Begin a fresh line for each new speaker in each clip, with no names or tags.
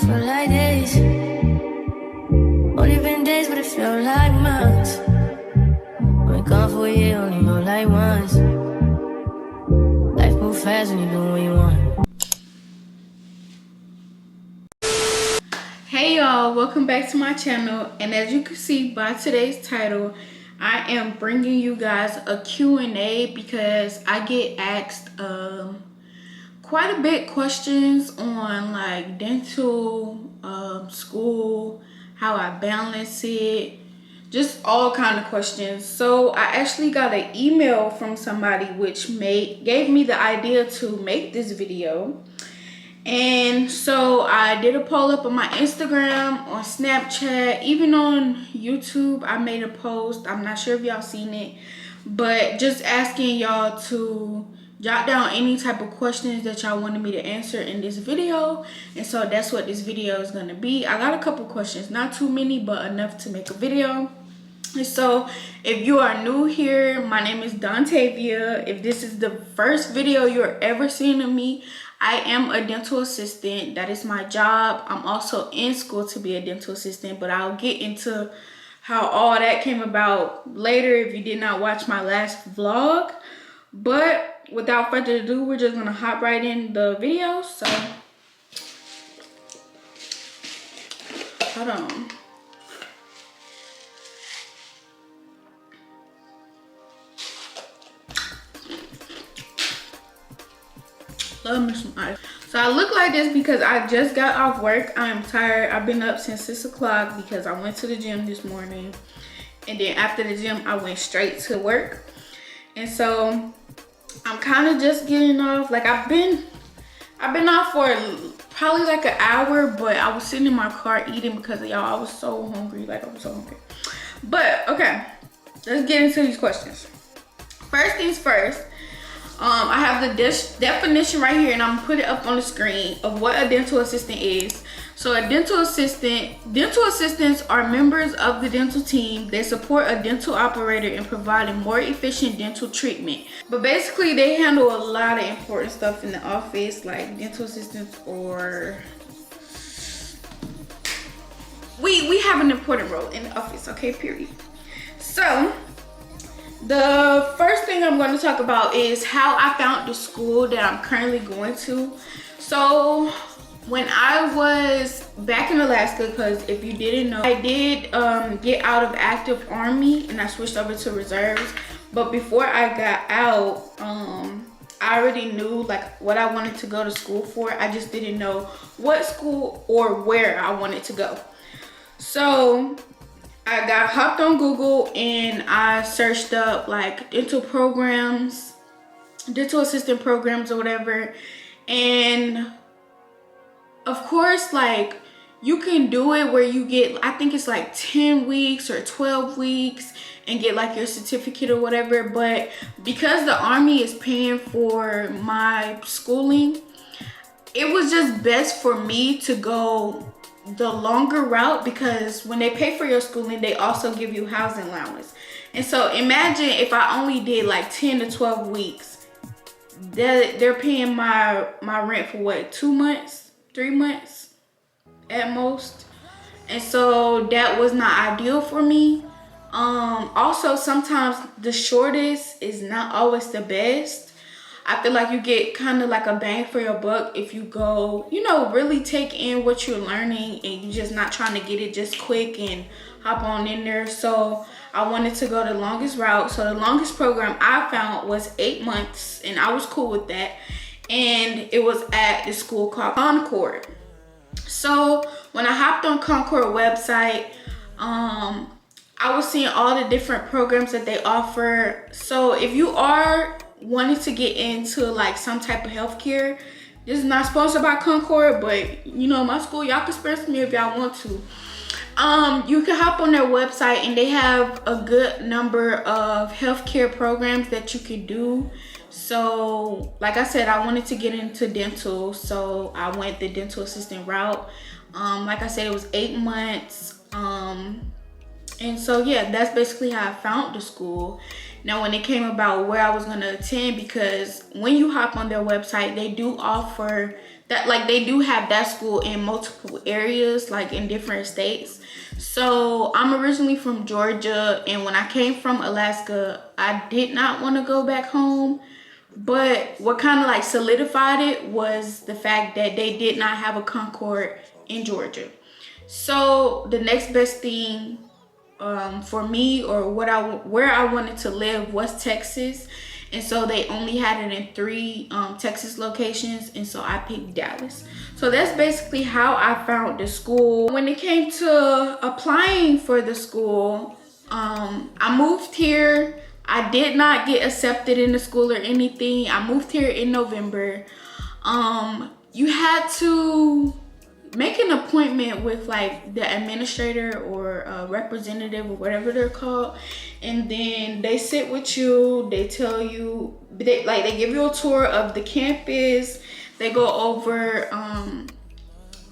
feel like days. Only been days, but it felt like months. Been gone for a year, only know like once. Life moves fast when you do what you want.
Hey y'all, welcome back to my channel. And as you can see by today's title, I am bringing you guys a Q&A because I get asked quite a bit questions on like dental, school, how I balance it, just all kind of questions. So I actually got an email from somebody which gave me the idea to make this video. And so I did a poll up on my Instagram, on Snapchat, even on YouTube. I made a post. I'm not sure if y'all seen it, but just asking y'all to jot down any type of questions that y'all wanted me to answer in this video. And so that's what this video is going to be. I got a couple questions, not too many, but enough to make a video. And so if you are new here, my name is Dontavia. If this is the first video you're ever seeing of me, I am a dental assistant. That is my job. I'm also in school to be a dental assistant, but I'll get into how all that came about later if you did not watch my last vlog. But without further ado, we're just gonna hop right in the video. So hold on. Love me some ice. So I look like this because I just got off work. I am tired. I've been up since 6 o'clock because I went to the gym this morning, and then after the gym I went straight to work. And so I'm kind of just getting off. Like I've been off for probably like an hour, but I was sitting in my car eating because of y'all. I was so hungry. Like I was so hungry. But okay, let's get into these questions. First things first. I have the definition right here, and I'm gonna put it up on the screen of what a dental assistant is. So a dental assistants are members of the dental team. They support a dental operator in providing more efficient dental treatment. But basically they handle a lot of important stuff in the office, like dental assistants, or we have an important role in the office, okay, period. So the first thing I'm going to talk about is how I found the school that I'm currently going to. So when I was back in Alaska, because if you didn't know, I did get out of active army and I switched over to reserves. But before I got out, I already knew like what I wanted to go to school for. I just didn't know what school or where I wanted to go. So I hopped on Google and I searched up like dental programs, dental assistant programs or whatever. And of course, like you can do it where you get, I think it's like 10 weeks or 12 weeks and get like your certificate or whatever. But because the Army is paying for my schooling, it was just best for me to go the longer route, because when they pay for your schooling, they also give you housing allowance. And so imagine if I only did like 10 to 12 weeks, they're paying my rent for what, 2 months, 3 months at most. And so that was not ideal for me. Also, sometimes the shortest is not always the best. I feel like you get kind of like a bang for your buck if you go, you know, really take in what you're learning and you're just not trying to get it just quick and hop on in there. So I wanted to go the longest route. So the longest program I found was 8 months, and I was cool with that. And it was at the school called Concord. So when I hopped on Concord website, I was seeing all the different programs that they offer. So if you are wanting to get into like some type of healthcare, this is not sponsored by Concord, but you know, my school, y'all can sponsor me if y'all want to. You can hop on their website and they have a good number of healthcare programs that you can do. So like I said, I wanted to get into dental, so I went the dental assistant route. Like I said, it was 8 months. And so yeah, that's basically how I found the school. Now when it came about where I was going to attend, because when you hop on their website, they do offer that, like, they do have that school in multiple areas, like in different states. So I'm originally from Georgia, and when I came from Alaska, I did not want to go back home. But what kind of like solidified it was the fact that they did not have a Concord in Georgia. So the next best thing for me, or where I wanted to live, was Texas. And so they only had it in 3 Texas locations, and so I picked Dallas. So that's basically how I found the school. When it came to applying for the school, I moved here. I did not get accepted in the school or anything. I moved here in November. You had to make an appointment with like the administrator or a representative or whatever they're called, and then they sit with you. They tell you, they give you a tour of the campus. They go over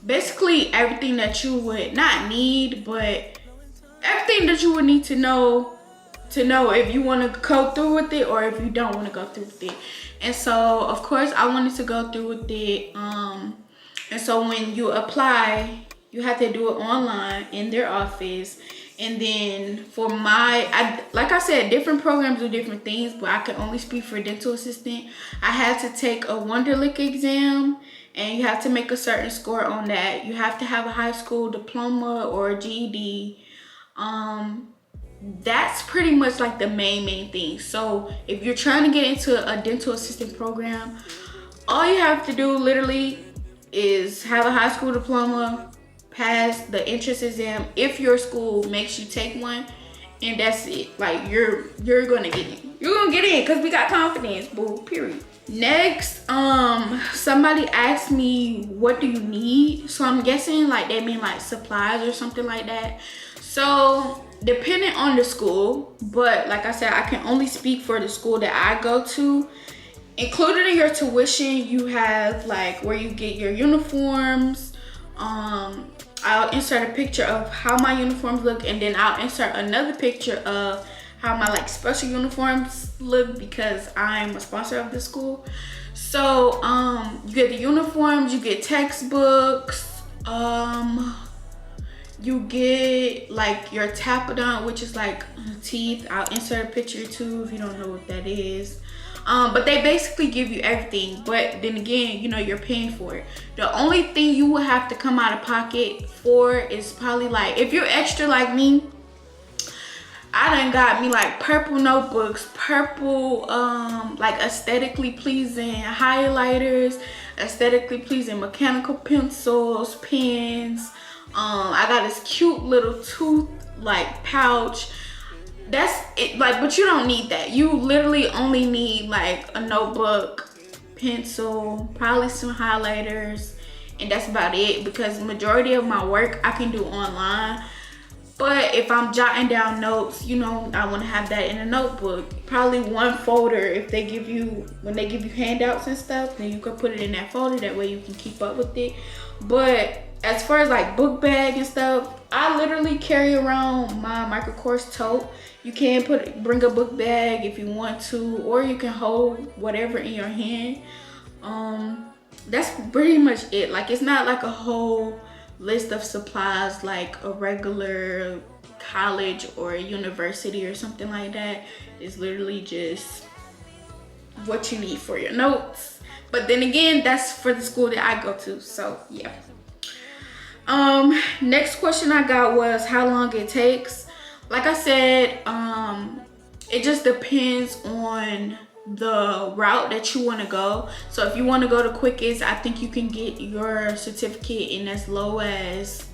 basically everything that you would not need, but everything that you would need to know if you want to go through with it or if you don't want to go through with it. And so of course I wanted to go through with it. And so when you apply, you have to do it online in their office. And then for like I said, different programs do different things, but I can only speak for dental assistant. I had to take a Wonderlic exam, and you have to make a certain score on that. You have to have a high school diploma or a GED. That's pretty much like the main thing. So if you're trying to get into a dental assistant program, all you have to do literally is have a high school diploma, pass the entrance exam if your school makes you take one, and that's it. Like you're gonna get in. You're gonna get in because we got confidence, boo, period. Next, somebody asked me, what do you need? So I'm guessing like they mean like supplies or something like that. So depending on the school, but like I said, I can only speak for the school that I go to. Included in your tuition, you have like where you get your uniforms. I'll insert a picture of how my uniforms look, and then I'll insert another picture of how my like special uniforms look because I'm a sponsor of the school. So you get the uniforms, you get textbooks, you get like your tappodont, which is like teeth. I'll insert a picture too if you don't know what that is. But they basically give you everything, but then again, you know, you're paying for it. The only thing you will have to come out of pocket for is probably like, if you're extra like me, I done got me like purple notebooks, purple like aesthetically pleasing highlighters, aesthetically pleasing mechanical pencils, pens. I got this cute little tooth like pouch. That's it, like, but you don't need that. You literally only need like a notebook, pencil, probably some highlighters, and that's about it, because majority of my work I can do online. But if I'm jotting down notes, you know, I want to have that in a notebook. Probably one folder. If they give you, when they give you handouts and stuff, then you can put it in that folder. That way you can keep up with it. But as far as like book bag and stuff, I literally carry around my Michael Kors tote. You can bring a book bag if you want to, or you can hold whatever in your hand. That's pretty much it. Like, it's not like a whole list of supplies like a regular college or a university or something like that. It's literally just what you need for your notes. But then again, that's for the school that I go to, so yeah. Next question I got was how long it takes. Like I said, it just depends on the route that you want to go. So if you want to go the quickest, I think you can get your certificate in as low as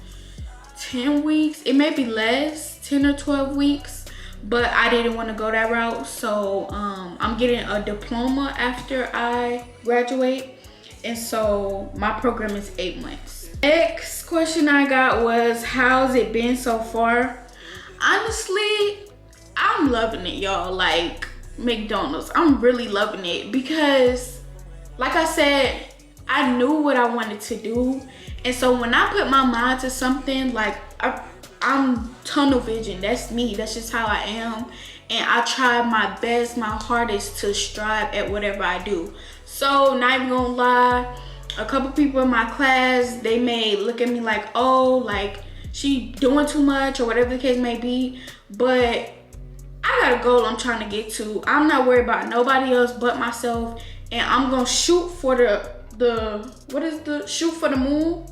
10 weeks. It may be less, 10 or 12 weeks, but I didn't want to go that route. So I'm getting a diploma after I graduate, and so my program is 8 months. Next question I got was, how's it been so far? Honestly, I'm loving it, y'all. Like McDonald's, I'm really loving it, because like I said, I knew what I wanted to do, and so when I put my mind to something, like I'm tunnel vision. That's me. That's just how I am, and I try my best, my hardest to strive at whatever I do. So not even gonna lie, a couple people in my class, they may look at me like, oh, like she doing too much or whatever the case may be. But I got a goal I'm trying to get to. I'm not worried about nobody else but myself, and I'm gonna shoot for the what is the shoot for the moon?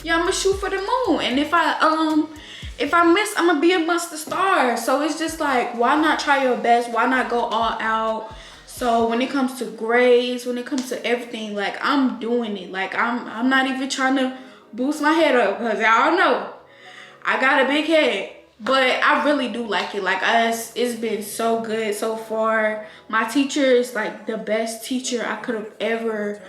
Yeah, I'm gonna shoot for the moon. And if I miss, I'm gonna be amongst the stars. So it's just like, why not try your best? Why not go all out? So when it comes to grades, when it comes to everything, like I'm doing it. Like I'm not even trying to boost my head up, because y'all know I got a big head. But I really do like it. Like it's been so good so far. My teacher is like the best teacher I could have ever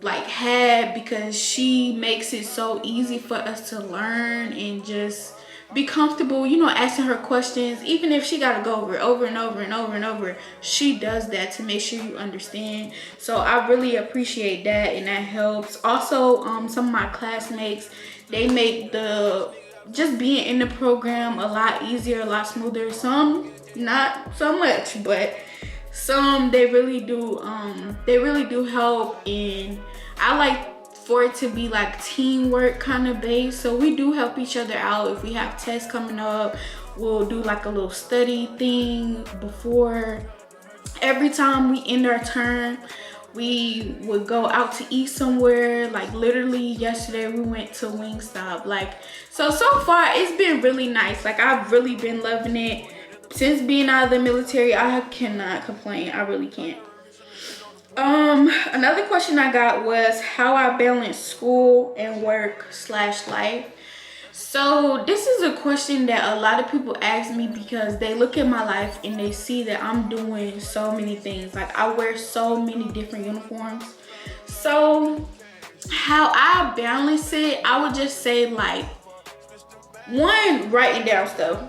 like had, because she makes it so easy for us to learn and just be comfortable, you know, asking her questions. Even if she got to go over it over and over and over and over, she does that to make sure you understand. So I really appreciate that, and that helps. Also, some of my classmates, they make just being in the program a lot easier, a lot smoother. Some not so much, but some they really do help. And I like for it to be like teamwork kind of based. So we do help each other out. If we have tests coming up, we'll do like a little study thing before every time we end our term. We would go out to eat somewhere. Like literally yesterday we went to Wingstop. Like so far it's been really nice. Like I've really been loving it. Since being out of the military, I cannot complain. I really can't. Another question I got was how I balance school and work/life. So this is a question that a lot of people ask me, because they look at my life and they see that I'm doing so many things. Like I wear so many different uniforms. So how I balance it, I would just say, like, one, writing down stuff.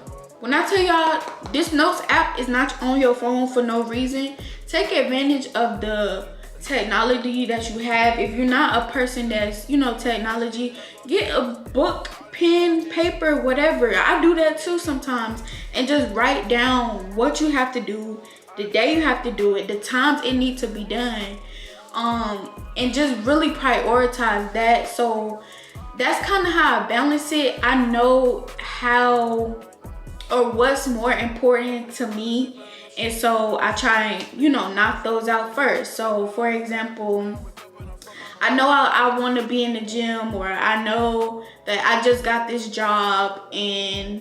When I tell y'all this notes app is not on your phone for no reason, take advantage of the technology that you have. If you're not a person that's, you know, technology, get a book, pen, paper, whatever. I do that too sometimes, and just write down what you have to do, the day you have to do it, the times it needs to be done, and just really prioritize that. So that's kind of how I balance it. I know how or what's more important to me, and so I try and, you know, knock those out first. So for example, I know I want to be in the gym, or I know that I just got this job, and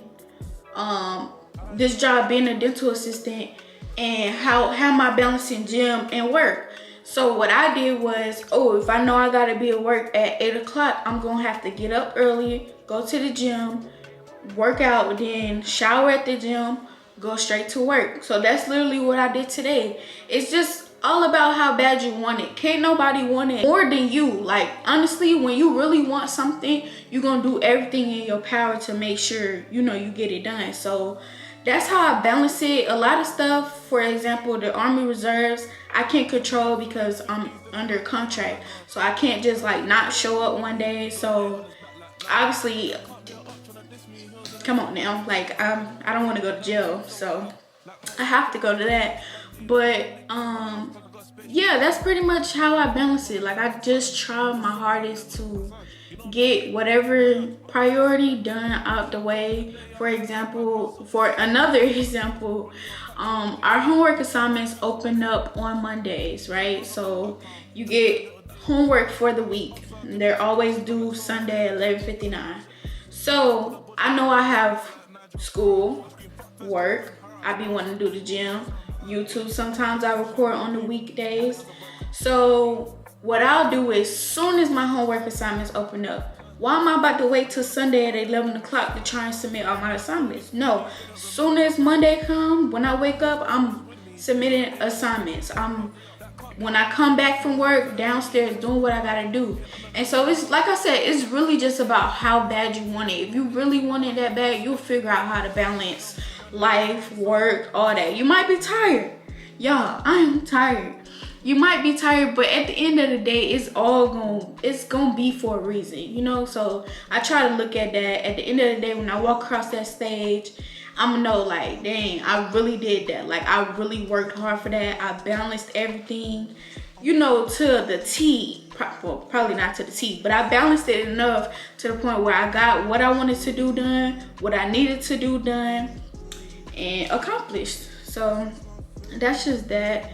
this job being a dental assistant, and how am I balancing gym and work? So what I did was, if I know I gotta be at work at 8 o'clock, I'm gonna have to get up early, go to the gym, work out, then shower at the gym, go straight to work. So that's literally what I did today. It's just all about how bad you want it. Can't nobody want it more than you. Like honestly, when you really want something, you're gonna do everything in your power to make sure, you know, you get it done. So that's how I balance it. A lot of stuff, for example, the Army Reserves, I can't control because I'm under contract. So I can't just like not show up one day. So obviously, come on now, like I don't want to go to jail, so I have to go to that. But yeah, that's pretty much how I balance it. Like I just try my hardest to get whatever priority done out the way. For another example, our homework assignments open up on Mondays, right? So you get homework for the week. They're always due Sunday at 11:59. So I know I have school, work, I be wanting to do the gym, YouTube. Sometimes I record on the weekdays. So what I'll do is, soon as my homework assignments open up, why am I about to wait till Sunday at 11 o'clock to try and submit all my assignments? No, soon as Monday comes, when I wake up, I'm submitting assignments. When I come back from work, downstairs doing what I gotta do. And so it's like I said, it's really just about how bad you want it. If you really want it that bad, you'll figure out how to balance life, work, all that. You might be tired. Y'all, I am tired. You might be tired, but at the end of the day, it's gonna be for a reason, you know? So I try to look at that. At the end of the day, when I walk across that stage, I'm gonna know, like, dang, I really did that. Like, I really worked hard for that. I balanced everything you know, to the T. Well, probably not to the T, but I balanced it enough to the point where I got what I wanted to do done, what I needed to do done, and accomplished. So that's just that.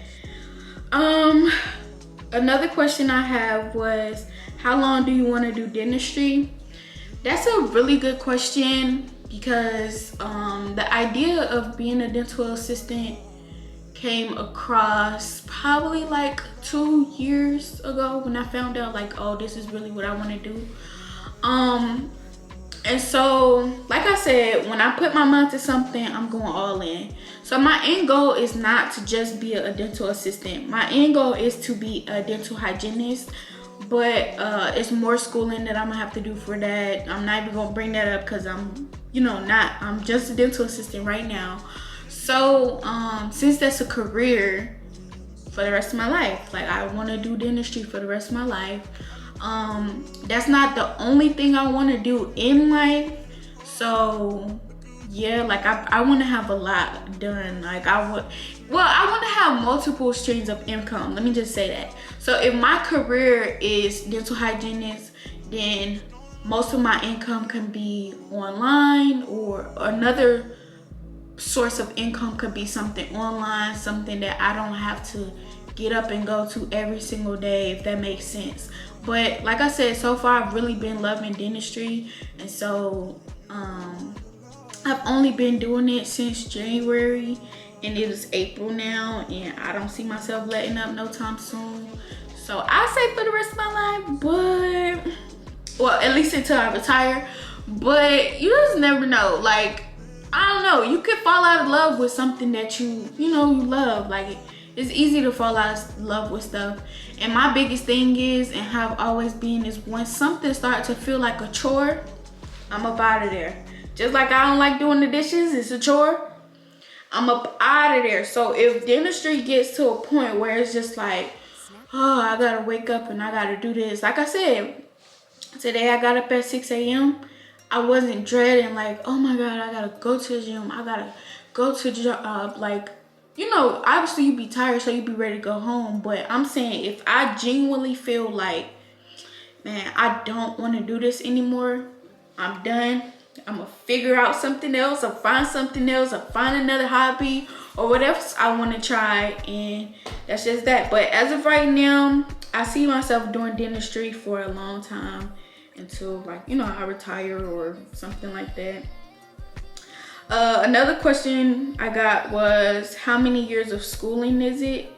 Another question I have was, how long do you want to do dentistry? That's a really good question because the idea of being a dental assistant came across probably like 2 years ago when I found out like, oh, this is really what I want to do. And so, like I said, when I put my mind to something, I'm going all in. So my end goal is not to just be a dental assistant. My end goal is to be a dental hygienist, but it's more schooling that I'm gonna have to do for that. I'm not even gonna bring that up because I'm just a dental assistant right now. So since that's a career for the rest of my life, like I want to do dentistry for the rest of my life. That's not the only thing I want to do in life. So yeah, like I want to have a lot done. Like I want to have multiple streams of income. Let me just say that. So if my career is dental hygienist, then most of my income can be online, or another source of income could be something online, something that I don't have to get up and go to every single day, if that makes sense. But like I said, so far I've really been loving dentistry, and so I've only been doing it since January, and it is April now, and I don't see myself letting up no time soon. So I say for the rest of my life, but well, at least until I retire. But you just never know. Like, I don't know, you could fall out of love with something that you love. Like, it's easy to fall out of love with stuff. And my biggest thing is, and have always been, is when something starts to feel like a chore, I'm up out of there. Just like I don't like doing the dishes, it's a chore, I'm up out of there. So if dentistry gets to a point where it's just like, oh, I gotta wake up and I gotta do this. Like I said, today I got up at 6 a.m. I wasn't dreading like, oh my God, I gotta go to the gym, I gotta go to the job. Like, obviously you be tired, so you be ready to go home. But I'm saying, if I genuinely feel like, man, I don't want to do this anymore, I'm done, I'm gonna figure out something else, or find something else, or find another hobby, or whatever I want to try, and that's just that. But as of right now, I see myself doing dentistry for a long time, until like, I retire or something like that. Another question I got was, how many years of schooling is it?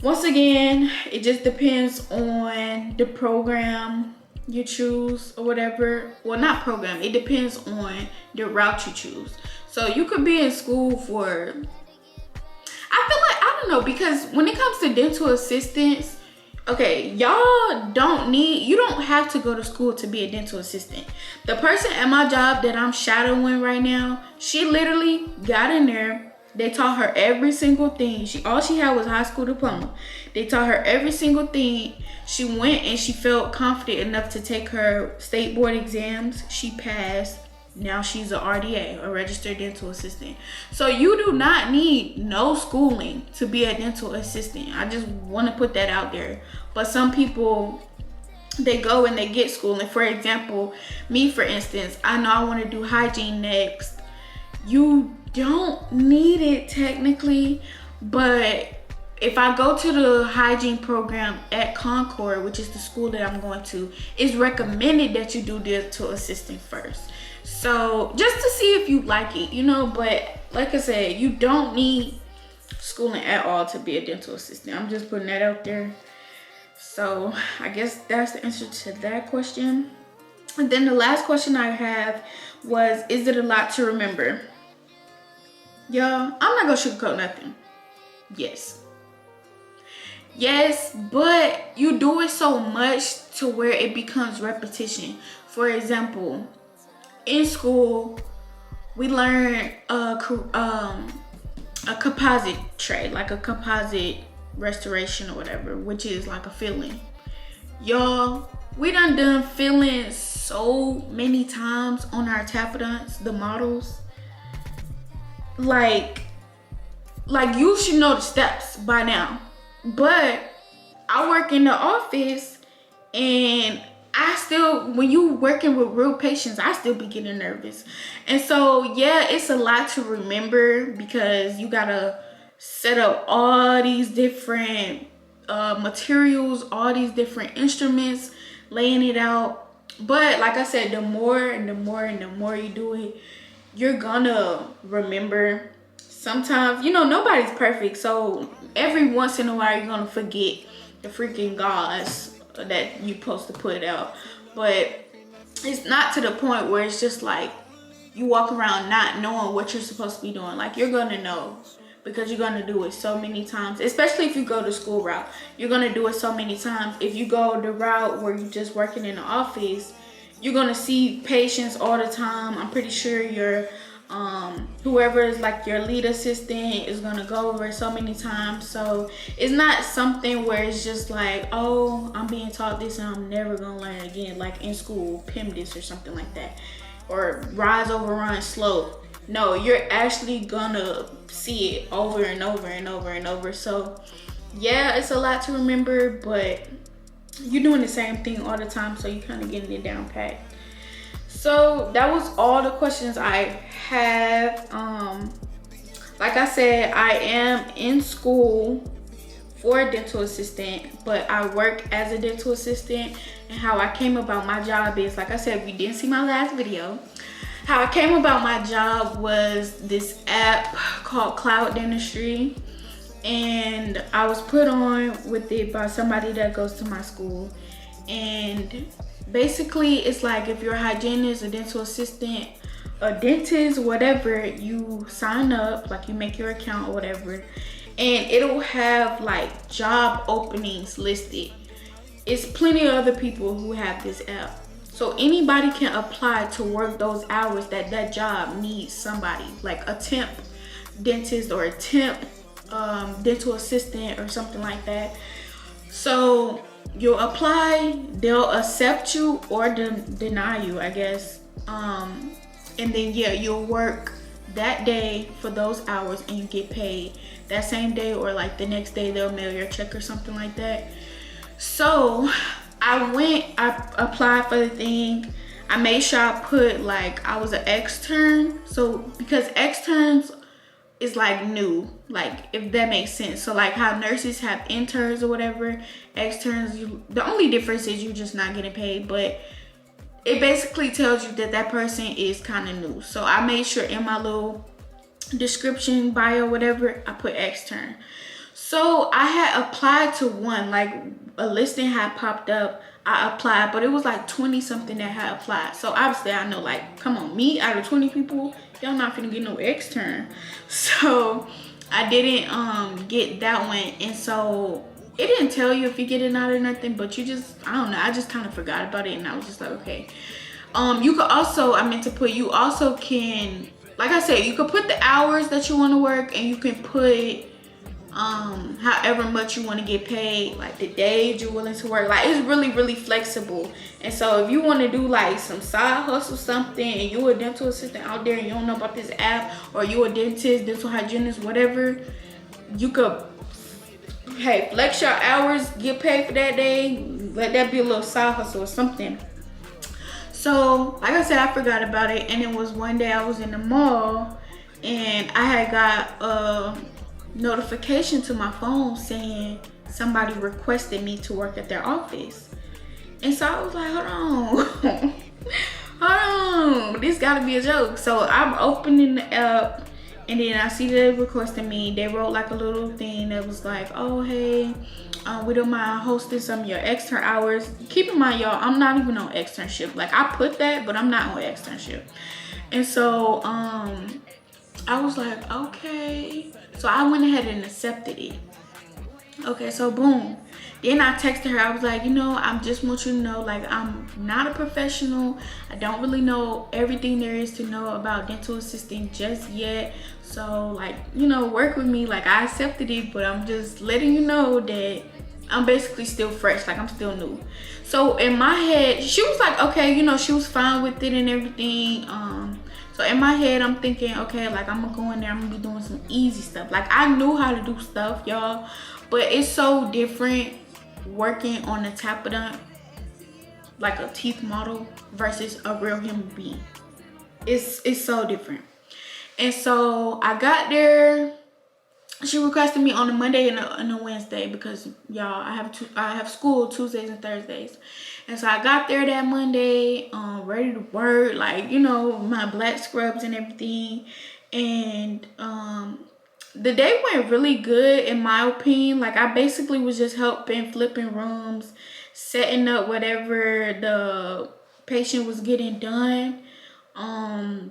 Once again, it just depends on the program you choose or whatever. Well, not program, it depends on the route you choose. So you could be in school for, I feel like, I don't know, because when it comes to dental assistants, okay, you don't have to go to school to be a dental assistant. The person at my job that I'm shadowing right now, she literally got in there. They taught her every single thing. All she had was a high school diploma. They taught her every single thing. She went and she felt confident enough to take her state board exams. She passed. Now she's a RDA, a registered dental assistant. So you do not need no schooling to be a dental assistant. I just want to put that out there. But some people, they go and they get schooling. For example, me, for instance, I know I want to do hygiene next. You don't need it technically, but if I go to the hygiene program at Concord, which is the school that I'm going to, it's recommended that you do dental assistant first. So just to see if you like it, but like I said, you don't need schooling at all to be a dental assistant. I'm just putting that out there. So I guess that's the answer to that question. And then the last question I have was, is it a lot to remember? Y'all, I'm not gonna sugarcoat nothing. Yes, but you do it so much to where it becomes repetition. For example, in school, we learned a composite tray, like a composite restoration or whatever, which is like a filling. Y'all, we done fillings so many times on our tapperdants, the models. Like you should know the steps by now. But I work in the office, and I still, when you working with real patients, I still be getting nervous. And so yeah, it's a lot to remember because you gotta set up all these different materials, all these different instruments, laying it out. But like I said, the more and the more and the more you do it, you're gonna remember. Sometimes, you know, nobody's perfect, so every once in a while you're gonna forget the freaking gauze that you're supposed to put out. But it's not to the point where it's just like you walk around not knowing what you're supposed to be doing. Like, you're gonna know because you're gonna do it so many times, especially if you go the school route. You're gonna do it so many times. If you go the route where you're just working in the office, you're gonna see patients all the time. I'm pretty sure your whoever is like your lead assistant is gonna go over it so many times. So it's not something where it's just like, oh, I'm being taught this and I'm never gonna learn again, like in school, PEMDAS or something like that, or rise, overrun, slow. No, you're actually gonna see it over and over and over and over. So yeah, it's a lot to remember, but you're doing the same thing all the time, so you kind of getting it down pat. So that was all the questions I have. Like I said, I am in school for a dental assistant, but I work as a dental assistant. And how I came about my job is, like I said, if you didn't see my last video, how I came about my job was this app called Cloud Dentistry, and I was put on with it by somebody that goes to my school. And basically it's like, if you're a hygienist, a dental assistant, a dentist, whatever, you sign up, like you make your account or whatever, and it'll have like job openings listed. It's plenty of other people who have this app, so anybody can apply to work those hours that job needs somebody, like a temp dentist or a temp dental assistant or something like that. So you'll apply, they'll accept you or deny you, I guess. And then yeah, you'll work that day for those hours and you get paid that same day, or like the next day they'll mail your check or something like that. So I applied for the thing. I made sure I put like I was an extern, so because externs is like new, like if that makes sense. So like how nurses have interns or whatever, externs, the only difference is you just not getting paid, but it basically tells you that that person is kind of new. So I made sure in my little description, bio, whatever, I put extern. So I had applied to one, like a listing had popped up. I applied, but it was like 20 something that had applied. So obviously I know, like, come on, me out of 20 people, y'all not finna get no extern. So I didn't get that one. And so it didn't tell you if you get it out or nothing, but you just, I don't know, I just kind of forgot about it, and I was just like, okay. You could also, I meant to put, you also can, like I said, you could put the hours that you want to work, and you can put however much you want to get paid, like the days you're willing to work. Like, it's really flexible. And so if you want to do like some side hustle something, and you're a dental assistant out there and you don't know about this app, or you're a dentist, dental hygienist, whatever, you could, hey, flex your hours, get paid for that day, let that be a little side hustle or something. So like I said, I forgot about it, and it was one day I was in the mall and I had got a notification to my phone saying somebody requested me to work at their office. And so I was like, hold on, this gotta be a joke. So I'm opening the app, and then I see they requesting me. They wrote like a little thing that was like, oh, hey, we don't mind hosting some of your extern hours. Keep in mind, y'all, I'm not even on externship. Like, I put that, but I'm not on externship. And so I was like, okay. So I went ahead and accepted it. Okay, so boom. Then I texted her. I was like, you know, I just want you to know, like, I'm not a professional. I don't really know everything there is to know about dental assisting just yet. So, like, you know, work with me. Like, I accepted it, but I'm just letting you know that I'm basically still fresh. Like, I'm still new. So in my head, she was like, okay, you know, she was fine with it and everything. So in my head, I'm thinking, okay, like, I'm gonna go in there, I'm gonna be doing some easy stuff. Like, I knew how to do stuff, y'all, but it's so different working on a tappodont, like a teeth model, versus a real human being. It's so different. And so I got there. She requested me on a Monday and a Wednesday because y'all, I have school Tuesdays and Thursdays. And so I got there that Monday, ready to work, like, you know, my black scrubs and everything. And the day went really good in my opinion. Like, I basically was just helping, flipping rooms, setting up whatever the patient was getting done,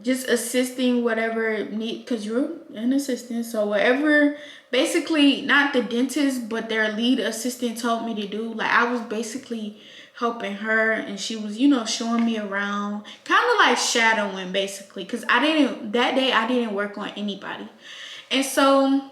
just assisting whatever need, because you're an assistant, so whatever, basically not the dentist but their lead assistant told me to do, like I was basically helping her, and she was, you know, showing me around, kind of like shadowing basically, because that day I didn't work on anybody. And so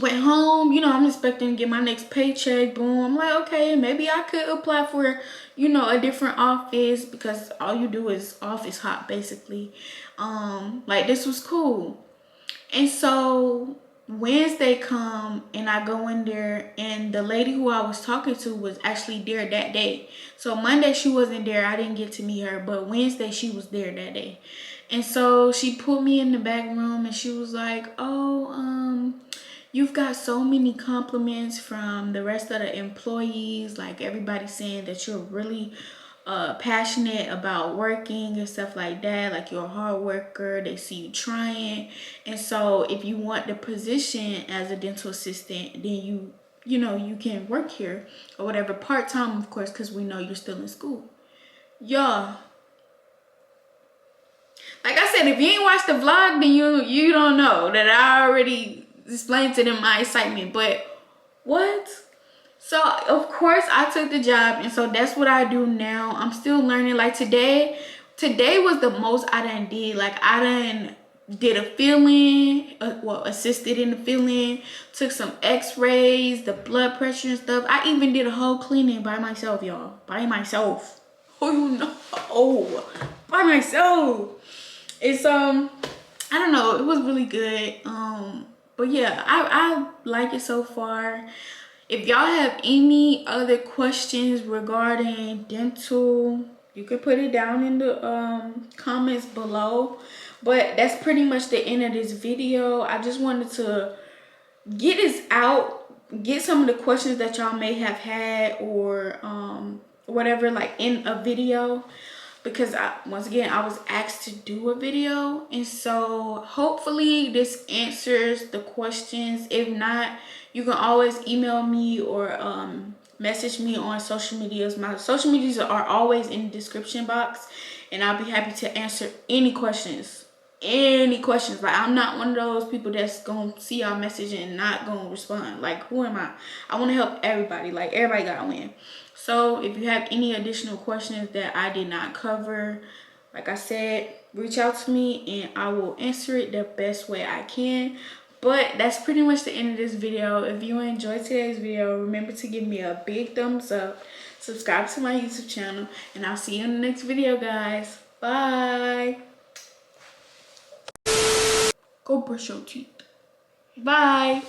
went home, you know, I'm expecting to get my next paycheck. Boom, I'm like, okay, maybe I could apply for, you know, a different office, because all you do is office hop basically. Like, this was cool. And so Wednesday come and I go in there, and the lady who I was talking to was actually there that day. So Monday she wasn't there, I didn't get to meet her, but Wednesday she was there that day. And so she put me in the back room and she was like, oh, you've got so many compliments from the rest of the employees, like everybody saying that you're really passionate about working and stuff like that, like you're a hard worker, they see you trying. And so if you want the position as a dental assistant, then you know, you can work here or whatever, part-time of course, because we know you're still in school. Y'all, like I said, if you ain't watched the vlog, then you don't know that I already explained to them my excitement. But what? So of course I took the job, and so that's what I do now. I'm still learning. Like today was the most I done did. Like I done did a fill-in, well, assisted in the fill-in, took some x-rays, the blood pressure and stuff. I even did a whole cleaning by myself, y'all. By myself. Oh, you know, oh, by myself. It's I don't know, it was really good. But yeah, I like it so far. If y'all have any other questions regarding dental, you can put it down in the comments below. But that's pretty much the end of this video. I just wanted to get this out, get some of the questions that y'all may have had, or whatever, like in a video, because once again I was asked to do a video. And so hopefully this answers the questions. If not, you can always email me or message me on social medias. My social medias are always in the description box, and I'll be happy to answer any questions. Like, I'm not one of those people that's gonna see our message and not gonna respond. Like, who am I want to help everybody. Like, everybody gotta win. So if you have any additional questions that I did not cover, like I said, reach out to me and I will answer it the best way I can. But that's pretty much the end of this video. If you enjoyed today's video, remember to give me a big thumbs up, subscribe to my YouTube channel, and I'll see you in the next video, guys. Bye. Go brush your teeth. Bye.